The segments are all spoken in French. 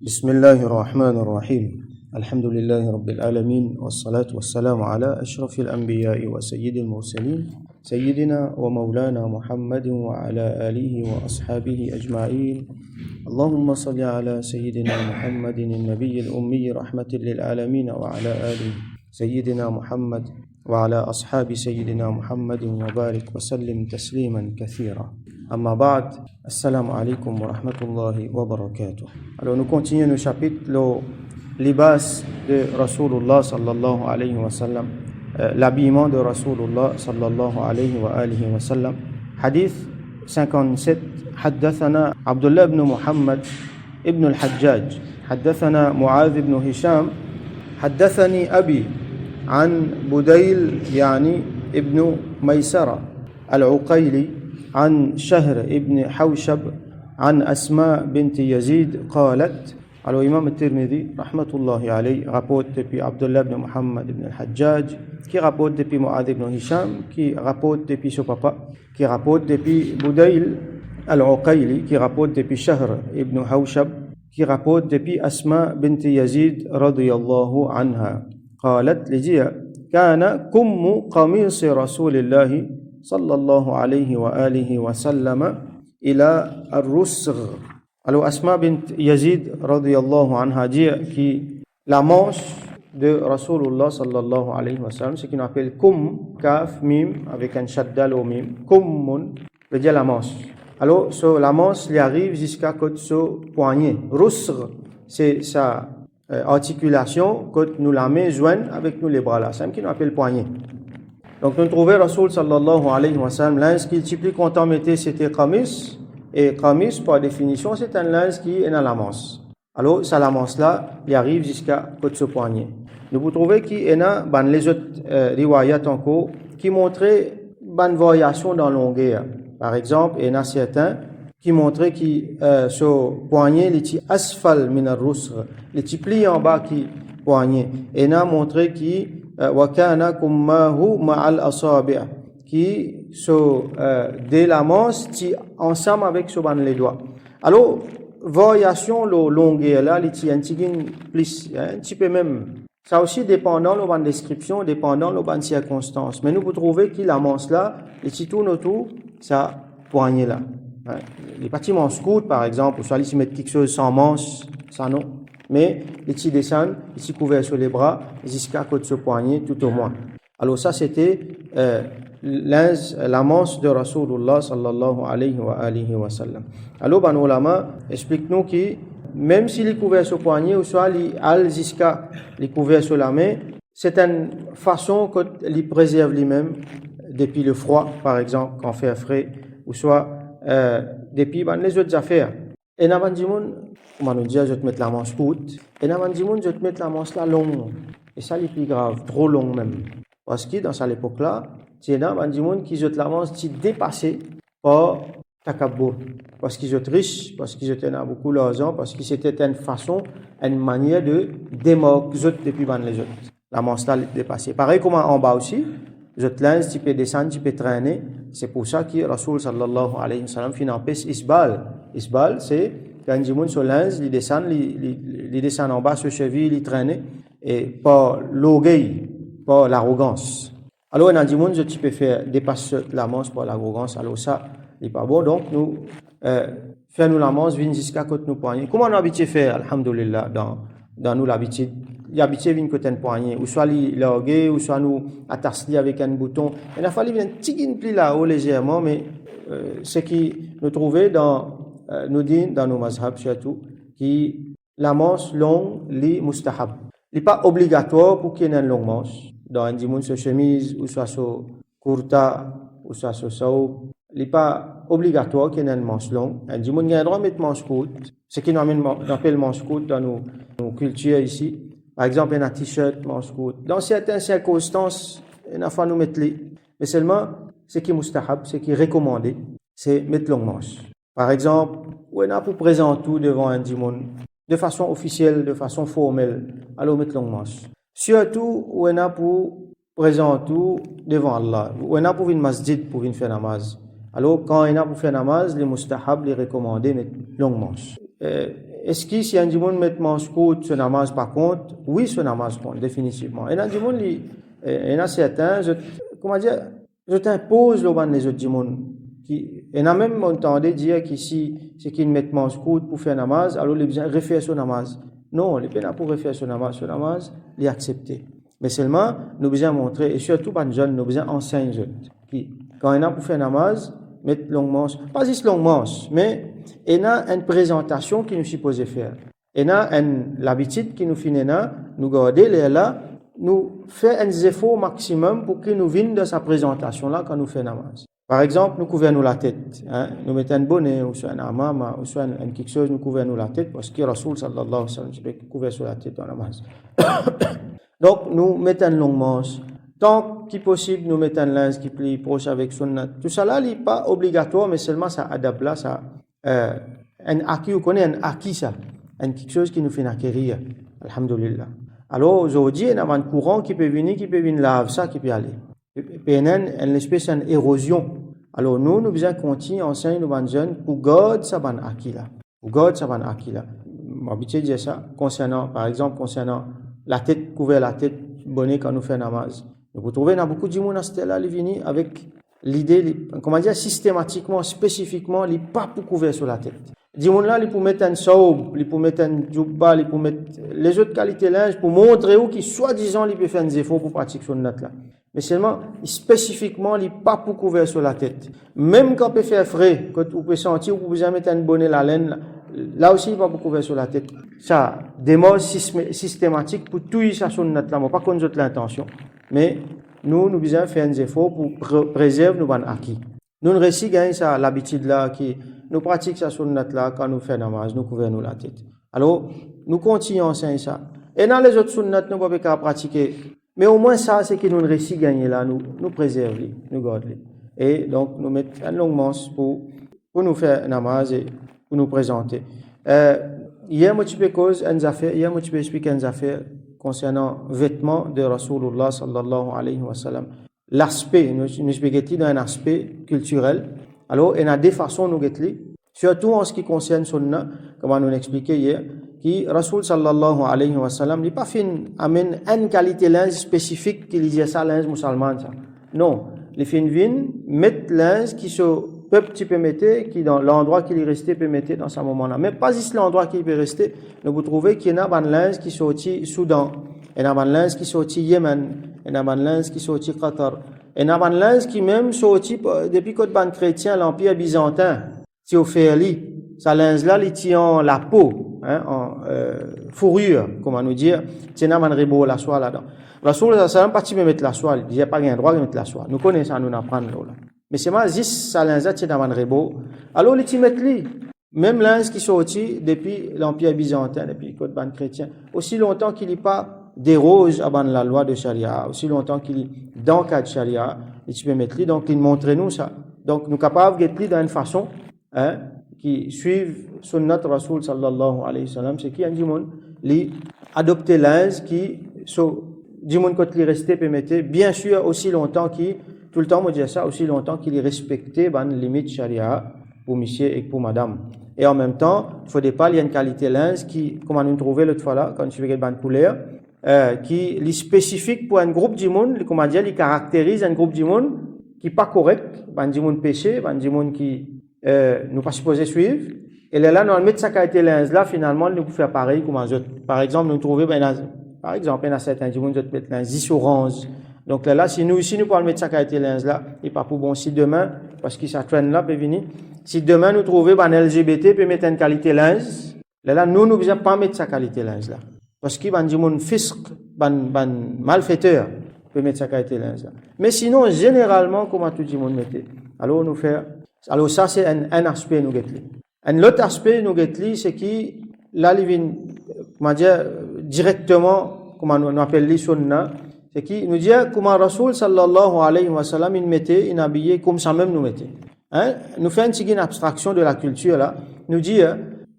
بسم الله الرحمن الرحيم الحمد لله رب العالمين والصلاة والسلام على أشرف الأنبياء وسيد المرسلين سيدنا ومولانا محمد وعلى آله وأصحابه أجمعين اللهم صل على سيدنا محمد النبي الأمي رحمة للعالمين وعلى آله سيدنا محمد وعلى أصحاب سيدنا محمد وبارك وسلم تسليما كثيرا. Amma ba'd, assalamu alaikum wa rahmatullahi wa barakatuh. Alors nous continuons le chapitre, le libas de Rasulullah sallallahu alayhi wa sallam, l'habillement de Rasulullah sallallahu alayhi wa alihi wa sallam. Hadith 57, حدثنا عبد الله بن محمد ابن الحجاج حدثنا معاذ بن هشام حدثني أبي عن بديل يعني ابن ميسرة العقيلي عن شهر ابن حوشب عن أسماء بنت يزيد قالت. Alors Imam al-Tirmidhi rahmatullahi alayhi rapporte depuis Abdullah ibn Muhammad ibn al-Hajjaj, qui rapporte depuis Mu'adh ibn Hisham, qui rapporte depuis son papa, qui rapporte depuis Budayl al-Uqayli, qui rapporte depuis Shahr ibn Hawshab, qui rapporte depuis Asma bint Yazid radiyallahu anha. قالت لجيا كان كم قميص رسول الله صلى الله عليه وآله وسلم إلى الرسغ. Alors Asma bint Yazid radiyallahu anha dit que la manche de Rasulullah sallallahu alayhi wa sallam, ce qu'on appelle kum, kaf, mim, avec un shaddal au mim, kummun, veut dire la manche. Alors la manche lui arrive jusqu'à côté ce poignet. Rusr, c'est sa articulation, quand nous la main joignent avec nous les bras là, c'est ce qu'on appelle poignet. Donc nous trouvons Rasul sallallahu alayhi wa sallam, linge qu'il est plus content mettait c'était qamis, et qamis par définition c'est un linge qui est dans la manche. Alors ça la manche là, il arrive jusqu'à côté ce poignet. Nous vous trouvez qu'il y a les autres riwayat encore qui montraient une variation dans longueur. Par exemple, il y en a certains qui montraient que ce poignet était asfal min ar-rusr, il était plié en bas qui poignet. Et il y en a montré que وَكَانَ كُمَّاهُ مَعَ الْأَصَابِعِ qui dès la manche ensemble avec les doigts. Alors variation la longueur là, il y a un petit peu même. Ça aussi dépendant de la description, dépendant de la circonstance. Mais nous vous trouvez que la manche là, il tourne autour ça poignet là. Les petits manches courtes par exemple, ou soit ils mettent quelque chose sans manche, ça non. Mais les petits descendent, les petits couverts sur les bras, jusqu'à côté de ce poignet, tout au moins. Alors ça, c'était la manche de Rasulullah sallallahu alayhi wa sallam. Alors, ben, ulama explique-nous que même s'il est couvert sur le poignet, ou soit il est jusqu'à les couverts sur la main, c'est une façon qu'il préserve lui-même depuis le froid, par exemple, quand il fait frais, ou soit depuis les autres affaires. Et n'a pas dit on nous dit je vais te mettre la manche courte, et n'a pas dit je vais te mettre la manche là longue, et ça c'est plus grave, trop long même, parce que dans cette époque là tu n'a pas dit qui jette la manche qui dépassé par takabbur, parce qu'ils étaient riches, parce qu'ils étaient beaucoup d'argent, parce que c'était une façon, une manière de démarquer depuis les autres. La manche là dépassée. Pareil comme en bas aussi, jette linge tu peux descendre, tu peux traîner. C'est pour ça que Rasul sallallahu alayhi wa sallam fait une empêche isbal. Isbal c'est quand il monte sur linge, il descend en bas sur cheville, il traîne, et pas l'orgueil, pas l'arrogance. Alors, on a dit, tu peux faire dépasser la manche par l'arrogance, alors ça, il n'est pas bon. Donc, nous, faire nous la manche, vient jusqu'à côté nos poignets. Comment on a habitué faire, alhamdulillah, dans nous l'habitude? L'habitude vient côté un poignet, ou soit l'orgueil, ou soit nous attacher avec un bouton. Il a fallu un petit pli là-haut légèrement, mais ce qui nous trouvait nous dit dans nos mazhab surtout, que la manche longue, est mustahab. Il n'est pas obligatoire pour qu'il y ait une longue manche. Dans un dimanche sur chemise, ou soit sur kurta, ou soit sur saoub, il n'est pas obligatoire qu'il y ait une manche longue. Un dimanche, il y a un droit de mettre manche courte. Ce qui nous appelle manche courte dans nos cultures ici. Par exemple, il y a un t-shirt manche courte. Dans certaines circonstances, il faut nous mettre les. Mais seulement, ce qui est mustahab, ce qui est recommandé, c'est mettre longue manche. Par exemple, on a pour présenter tout devant un dimanche, de façon officielle, de façon formelle, alors mettre longue manche. Surtout, on a pour présenter tout devant Allah. On a pour une masjid pour une faire namaz. Alors, quand on a pour faire namaz, les mustahab, les recommandés, mettre longue manche. est-ce que si un du monde met manche courte, ce namaz pas compte? Oui, ce namaz compte, définitivement. Et dans du monde, il y en a certains, je t'impose les autres du monde. Et on a même entendu dire qu'ici, c'est qu'ils mettent manche courte pour faire namaz, alors ils besoin refaire ce namaz. Non, les peines pour refaire ce namaz, les accepter. Mais seulement, nous besoin montrer, et surtout pas de jeunes, nous besoin enseigner qui, quand on a pour faire namaz, mettre longue manche, pas juste longue manche, mais on a une présentation qui nous supposé faire. On a l'habitude qui nous finit là, nous garder les là, nous faire un effort maximum pour que nous viennent de sa présentation là quand nous faisons namaz. Par exemple, nous couvrons la tête, nous mettons un bonnet ou soit un amama ou soit quelque chose, nous couvrons la tête parce que Rasoul sallallahu alayhi wa sallam couvert sur la tête dans la namaz. Donc, nous mettons une longue manche. Tant qu'il possible, nous mettons un linge qui plie proche avec sunnah. Tout ça là, n'est pas obligatoire, mais seulement ça adapte là, ça, un acquis, on connaît un acquis ça, quelque chose qui nous fait acquérir. Alhamdulillah. Alors, aujourd'hui, il y a un courant qui peut venir laver ça, qui peut aller. Et puis, il y a une espèce d'érosion. Alors, nous devons continuer à enseigner nos jeunes pour garder ça, acquis là. Pour garder ça, acquis là. M'habituer de dire ça, par exemple, concernant la tête, couvert la tête, bonnet quand nous faisons namaz. Vous trouvez, il y a beaucoup de gens qui là, ils viennent avec l'idée, comment dire, systématiquement, spécifiquement, ils pas pour couvrir sur la tête. Les gens là, ils pour mettre un saub, ils pour mettre un djoubba, ils pour mettre les autres qualités de linge pour montrer où qu'ils soi-disant, ils peuvent faire des efforts pour pratiquer sur notre là. Mais seulement, spécifiquement, ils pas pour couvrir sur la tête. Même quand on peut faire frais, quand vous pouvez sentir, vous pouvez mettre un bonnet la laine, là aussi, il va pas pour couvrir sur la tête. Ça, des mots systématiques pour tout ça sur notre là, pas qu'on ait l'intention. Mais nous devons faire des efforts pour préserver nos acquis. Nous ne gagnons ça, l'habitude là, qui nous pratiquons ça sur notre là, quand nous faisons namaz, nous couvrons la tête. Alors, nous continuons à enseigner ça. Et dans les autres sunnats, nous ne pouvons pas pratiquer. Mais au moins ça, c'est que nous ne gagner là, nous préservons, nous gardons. Et donc, nous mettons une longue manche pour nous faire namaz et pour nous présenter. Hier, je peux expliquer une affaire concernant vêtements de Rasulullah sallallahu alayhi wa sallam. L'aspect, nous expliquons dans un aspect culturel. Alors, il y a deux façons de nous guetter, surtout en ce qui concerne Sunnah, comme on nous expliqué hier, qui Rasul sallallahu alayhi wa sallam n'est pas fait amène une qualité linge spécifique qui disait ça linge musulman ça. Non, les fins viennent mettre linge qui se peuple tu peux mettre, qui dans l'endroit qu'il est resté peut mettre dans ce moment-là. Mais pas juste l'endroit qu'il peut rester, mais vous trouvez qu'il y a un linge qui sorti Soudan, il y a un linge qui sorti Yémen, il y a un linge qui sorti Qatar, il y a un linge qui même sorti depuis que le chrétien, l'empire byzantin, si au Féli, ça linge là, il tient la peau, en fourrure, comment nous dire, c'est un rebo la soie là-dedans. Rasul sallallahu alayhi wa sallam, pas tu peux mettre la soie, il disait pas qu'il y a un droit de mettre la soie. Nous connaissons ça, nous apprenons là. Mais c'est moi, juste ça linge c'est dans un rebo. Alors, les timetli, même linge qui sorti depuis l'empire byzantin, depuis le ban chrétien, aussi longtemps qu'il n'y a pas déroge à la loi de Sharia, aussi longtemps qu'il est dans le cadre de Sharia, et tu peux mettre li, donc il montre nous ça. Donc, nous sommes capables de mettre dans une façon, qui suivent sunnat Rasul sallallahu alayhi wa sallam, c'est qui a dit mon, li adopter linge qui, dit mon quand il resté peut mettre, bien sûr, aussi longtemps qu'il tout le temps, on dit ça aussi longtemps qu'il est respecté les limites charia pour monsieur et pour madame. Et en même temps, il ne faut pas qu'il y ait une qualité linge qui, comme on a trouvé l'autre fois là, quand je fais une couleur, qui est spécifique pour un groupe du monde, comment dire, il caractérise un groupe du monde qui n'est pas correct, un du monde péché, un du monde qui nous pas supposé suivre. Et là, nous mettons sa qualité linge là, finalement, nous pouvons faire pareil comme les autres. Par exemple, nous trouvons, par exemple, il y a certains du monde qui mettent linge 10 orange. Donc là, si nous pouvons mettre sa qualité linge là, et pas pour bon, si demain, parce que ça traîne là, peut venir, si demain nous trouvons un LGBT peut mettre une qualité linge, là, nous ne devons pas mettre sa qualité linge là. Parce qu'il y a un fisc, un malfaiteur peut mettre sa qualité linge là. Mais sinon, généralement, comment tout le monde mettait. Alors, alors ça, c'est un aspect nous guetteli. Un autre aspect nous guetteli, c'est qui, là, il vient, comment dire, directement, comment on appelle les sunnah, c'est qui nous dit comment Rasul sallallahu alayhi wa sallam il mettait, il habillait comme ça même nous mettait. Nous fait une abstraction de la culture là, nous dit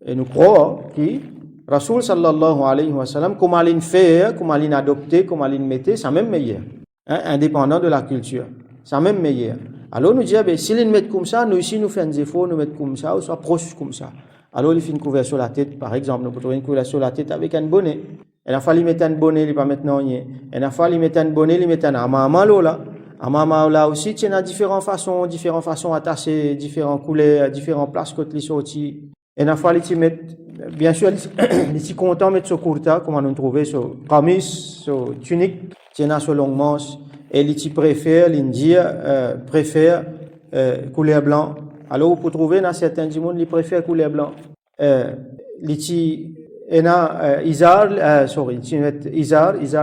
et nous croyons que Rasul sallallahu alayhi wa sallam comment il fait, comment il adopté, comment il mettait, ça même meilleur. Indépendant de la culture, ça même meilleur. Alors nous dit si il met comme ça, nous ici nous faisons des efforts, nous mettons comme ça ou soit proche comme ça. Alors il fait une couverture sur la tête, par exemple, nous pouvons trouver une couverture sur la tête avec un bonnet. Et la fois il met un bonnet, il pas maintenant rien. Et la fois il met un bonnet, il met un amama là. Amama là aussi, il y a différentes façons attacher, différentes couleurs, différentes places que les sorties. Et la fois il met, bien sûr, il est content de mettre ce kurta, comme on trouve sur camis, sur tunique, il y a sur longue manche. Et il préfère, l'Indien préfère couleur blanc. Alors, vous pouvez trouver dans certains du monde, ils préfèrent couleur blanc. Izar,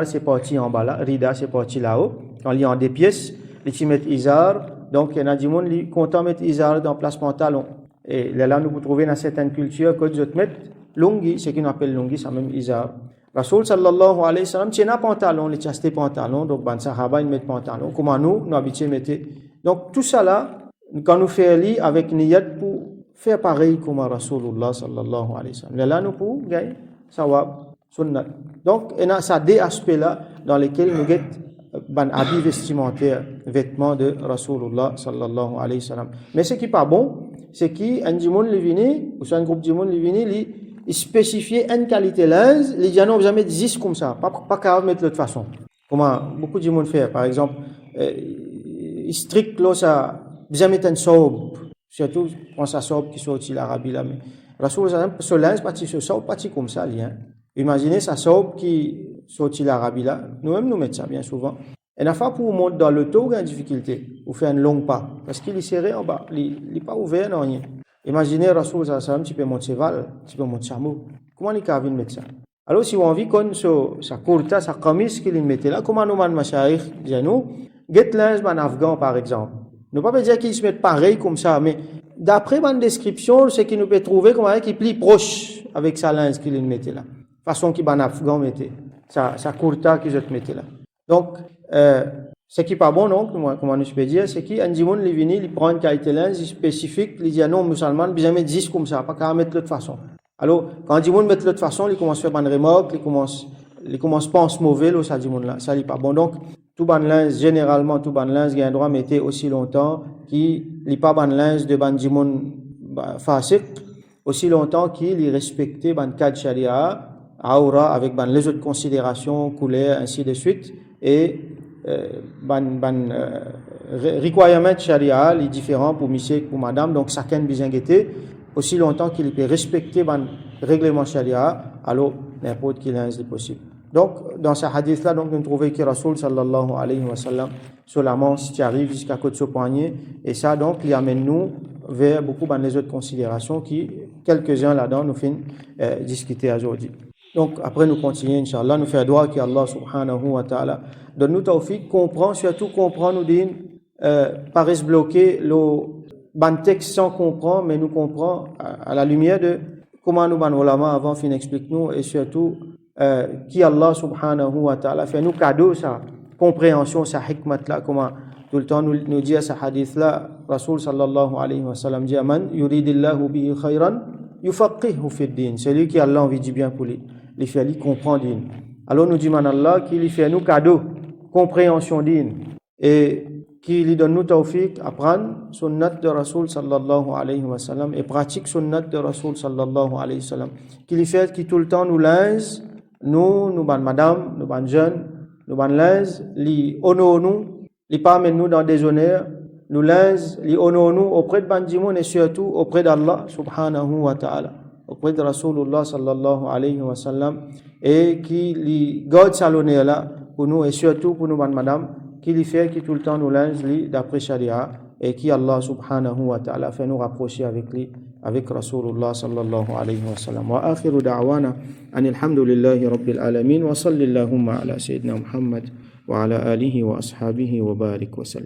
c'est parti en bas là, Rida, c'est parti là-haut. Quand il y a des pièces, ils mettent Izar. Donc, il y en a du monde qui sont contents de mettre Izar dans place pantalon. Et là, nous pouvons trouver dans certaines cultures que d'autres mettent lungi, ce qu'on appelle lungi, c'est même Izar. Rasoul sallallahu alayhi wa sallam, tient un pantalon, les chastés pantalon, donc, ban sahaba, ils mettent pantalon. Comment nous habitués mettre. Donc, tout ça là, quand nous faisons avec niyat pour faire pareil comme Rasulullah sallallahu alayhi wa sallam. Là, nous pouvons gagner sawab, sunnat. Donc, il y a ça des aspects là dans lesquels nous gagnons ban habit vestimentaire, vêtements de Rasulullah sallallahu alayhi wa sallam. Mais ce qui n'est pas bon, c'est qu'un monde li vini, ou soit un groupe de monde li vini, il spécifier une qualité linge, les gens n'ont jamais dit comme ça, pas qu'à mettre de l'autre façon. Comment beaucoup de monde fait, par exemple, strict là ça jamais mettre un sobe, surtout quand ça sobe qui sorti l'Arabie là, mais Rasulullah ce linge parti ce sobe parti comme ça lien. Imaginez ça sobe qui sorti l'Arabie là, nous-mêmes nous mettons ça bien souvent. Et la fois pour monter dans le taux, il y a une difficulté, ou faire un long pas, parce qu'il est serré en bas, il n'est pas ouvert, non rien. Imaginez Rasoul sallam, tu peux monter cheval, tu peux monter chameau. Comment il a mettre ça? Alors si on vit comme sa kurta, sa camis qu'il mettait là, comment nous man mashayikh nous, get linge man afghan par exemple. Ne pas dire qu'ils se mettent pareil comme ça, mais d'après ma description, ce qu'il nous peut trouver comme un qui plie proche avec sa linge qu'il mettait là. Façon qu'il ban afghan mettait, sa kurta qu'il mettait là. Donc, ce qui n'est pas bon, non, comment je peux dire, c'est qu'un dimoun, il prend une qualité linge spécifique, il dit non, musulman, bien mettre 10 comme ça, pas qu'à mettre de l'autre façon. Alors, quand un dimoun met de l'autre façon, il commence à faire une remorque, il commence à penser mauvais, là, ça dimoun là, ça n'est pas bon. Donc, tout ban linge, généralement, tout ban linge, il y a un droit à mettre aussi longtemps, qui n'est pas ban linge de ban dimoun fasik, aussi longtemps qu'il est respecté ban cadre sharia, aura, avec ban les autres considérations, couleurs, ainsi de suite, et requirement sharia est différent pour monsieur et pour madame, donc chacun besoin guetter aussi longtemps qu'il peut respecter le règlement sharia, alors n'importe quel linge est possible. Donc dans ce hadith là, donc nous trouvons que Rasoul sallallahu alayhi wa sallam seulement si tu arrives jusqu'à côté de ce poignet, et ça donc il amène nous vers beaucoup les autres considérations qui quelques-uns là-dedans nous font discuter aujourd'hui. Donc, après, nous continuons, Inch'Allah, nous faire droit qu'Allah subhanahu wa ta'ala donne-nous tawfiq, surtout comprend, nous dit, pas se bloquer le ban texte sans comprendre, mais nous comprend à la lumière de comment nous, ban ulama, avant, fin explique-nous, et surtout, qui Allah subhanahu wa ta'ala fait nous cadeau, sa compréhension, sa hikmat là, comment tout le temps nous dit à ce hadith là, Rasul sallallahu alayhi wa sallam dit, man yuridillahu bihi khayran, yufaqihu fi din, c'est lui qui Allah envie du bien pour lui. Il fait lui comprendre din. Alors nous disons Allah qu'il fait nous cadeau, compréhension din, et qu'il lui donne nous tawfiq apprendre sunnat de Rasul sallallahu alayhi wa sallam et pratique sunnat de Rasul sallallahu alayhi wa sallam. Qu'il fait qui tout le temps nous linge, nous ban madame, nous ban jeunes, nous ban linge, li honore nous, li pas mettre nous dans des honneurs, nous linge, li honore nous auprès de bandimoun et surtout auprès d'Allah subhanahu wa ta'ala, auprès de Rasulullah sallallahu alayhi wa sallam, et qui li garde sa l'honneur là pour nous et surtout pour nous madame, qui li fait qui tout le temps nous linge li d'après sharia, et qui Allah subhanahu wa ta'ala fait nous rapprocher avec lui, avec Rasulullah sallallahu alayhi wa sallam. Wa akhiru da'wana anil hamdulillahi rabbil alamin wa sallallahu ala sayyidina Muhammad wa ala alihi wa ashabihi wa barik wa sallim.